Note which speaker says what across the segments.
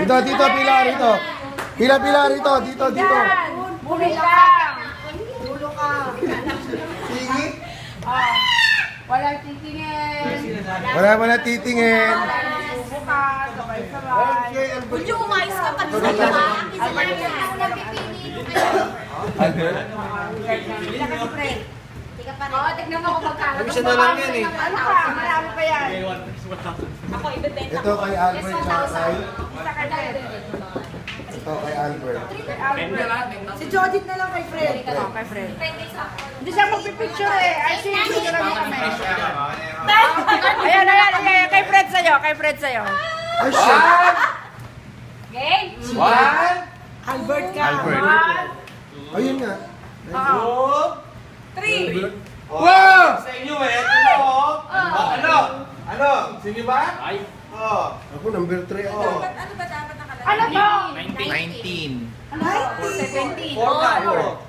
Speaker 1: Dito, pila rito. Pila rito, dito.
Speaker 2: Muli lang. Ulo ka.
Speaker 1: Tingin.
Speaker 2: Walang titingin.
Speaker 1: Wala titingin.
Speaker 2: Ubo ka. Sabay-sabay.
Speaker 3: Kung yung umayos ka, pati sa iyo ha? Isa lang yan. Ako lang pipili mo kayo.
Speaker 2: Hindi ka kasi friend.
Speaker 3: Hindi ka pa rin.
Speaker 2: Oo, tignan mo kung magkano.
Speaker 4: Isa na lang yan eh.
Speaker 2: Ano ka? Marami pa yan.
Speaker 3: Ako ibebenta
Speaker 1: Ito kay Albert tsaka kay...
Speaker 2: Isa ka dyan.
Speaker 1: Ito kay Albert.
Speaker 2: Si Jodit na lang kay Fred. Oo, kay Fred. Hindi siya magpipicture eh. Ay, picture lang kami. Ayan. Kay Fred sa'yo.
Speaker 1: Ay, shit!
Speaker 3: Game!
Speaker 2: Albert ka.
Speaker 1: Ayun nga.
Speaker 2: 3.
Speaker 4: Wow! Sa inyo eh. Ano? Sige ba?
Speaker 1: Ako, number 3 ako.
Speaker 3: Ano ba dapat nakalagay?
Speaker 2: Ano to?
Speaker 5: 19.
Speaker 2: 17.
Speaker 4: 4 tayo.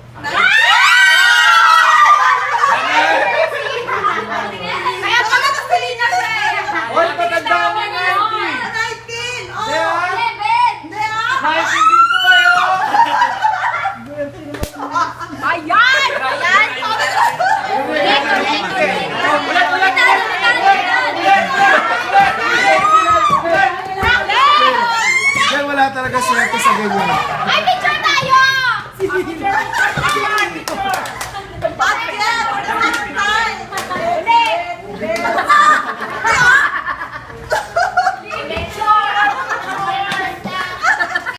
Speaker 3: Kaya pala nagpili na siya eh!
Speaker 4: Hoy, patanda mo na
Speaker 3: 19! Oh!
Speaker 4: Hindi, ah.
Speaker 3: 11! Hindi ah!
Speaker 4: 19 din to kayo!
Speaker 3: Ayan! Ayan!
Speaker 1: Kaya wala talaga swerte sa ganyan.
Speaker 3: Ay, picture tayo!